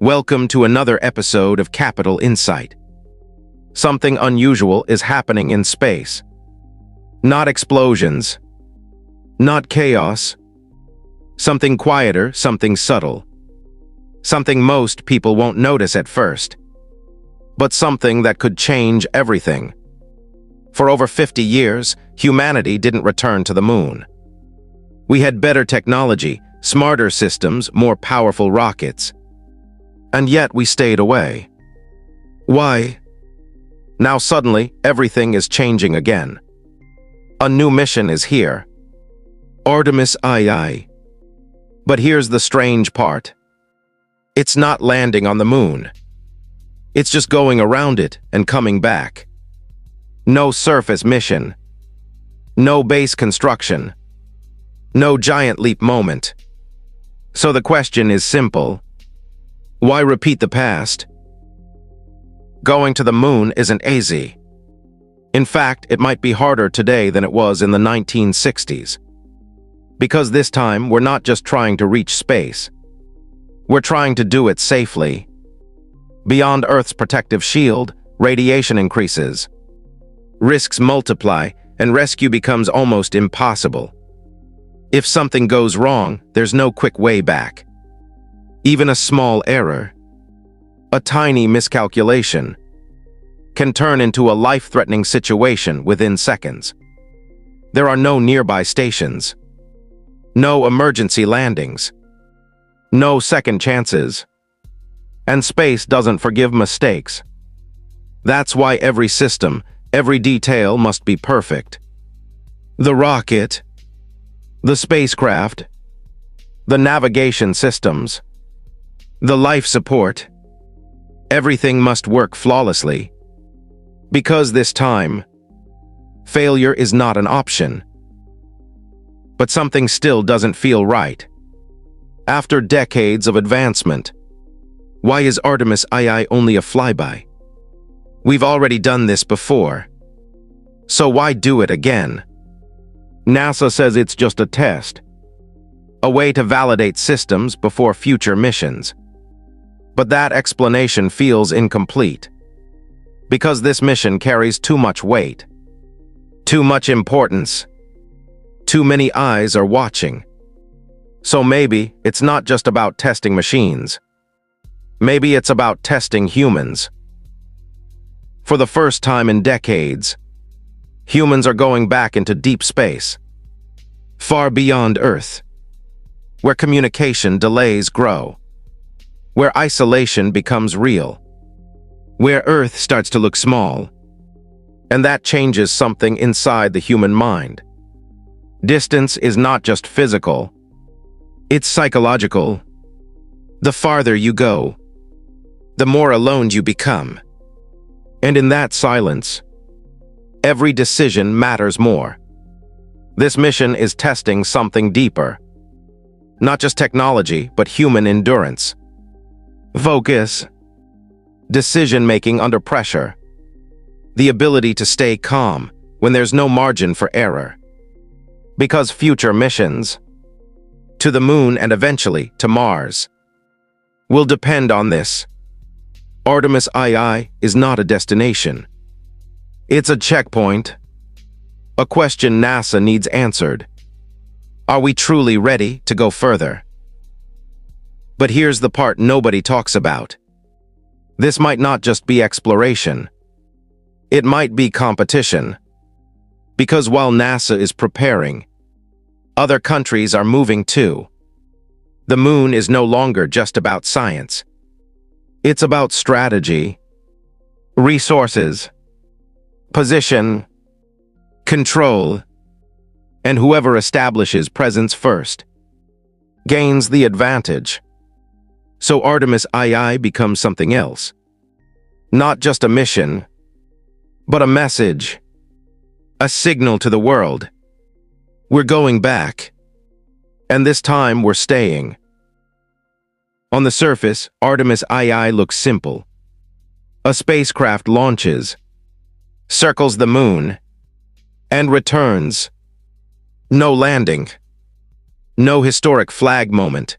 Welcome to another episode of Capital Insight. Something unusual is happening in space. Not explosions. Not chaos. Something quieter, something subtle. Something most people won't notice at first. But something that could change everything. For over 50 years, humanity didn't return to the moon. We had better technology, smarter systems, more powerful rockets. And yet we stayed away. Why? Now suddenly, everything is changing again. A new mission is here. Artemis II. But here's the strange part. It's not landing on the moon. It's just going around it and coming back. No surface mission. No base construction. No giant leap moment. So the question is simple. Why repeat the past? Going to the moon isn't easy. In fact, it might be harder today than it was in the 1960s. Because this time, we're not just trying to reach space. We're trying to do it safely. Beyond Earth's protective shield, radiation increases. Risks multiply, and rescue becomes almost impossible. If something goes wrong, there's no quick way back. Even a small error, a tiny miscalculation, can turn into a life-threatening situation within seconds. There are no nearby stations, no emergency landings, no second chances, and space doesn't forgive mistakes. That's why every system, every detail must be perfect. The rocket, the spacecraft, the navigation systems, the life support, everything must work flawlessly. Because this time, failure is not an option. But something still doesn't feel right. After decades of advancement, why is Artemis II only a flyby? We've already done this before. So why do it again? NASA says it's just a test, a way to validate systems before future missions. But that explanation feels incomplete. Because this mission carries too much weight, too much importance, too many eyes are watching. So maybe it's not just about testing machines. Maybe it's about testing humans. For the first time in decades, humans are going back into deep space, far beyond Earth, where communication delays grow, where isolation becomes real, where Earth starts to look small, and that changes something inside the human mind. Distance is not just physical, it's psychological. The farther you go, the more alone you become. And in that silence, every decision matters more. This mission is testing something deeper. Not just technology, but human endurance. Focus. Decision-making under pressure. The ability to stay calm when there's no margin for error. Because future missions, to the moon and eventually to Mars, will depend on this. Artemis II is not a destination. It's a checkpoint. A question NASA needs answered. Are we truly ready to go further? But here's the part nobody talks about. This might not just be exploration. It might be competition. Because while NASA is preparing, other countries are moving too. The moon is no longer just about science. It's about strategy, resources, position, control, and whoever establishes presence first gains the advantage. So Artemis II becomes something else. Not just a mission, but a message, a signal to the world. We're going back, and this time we're staying. On the surface, Artemis II looks simple. A spacecraft launches, circles the moon, and returns. No landing. No historic flag moment.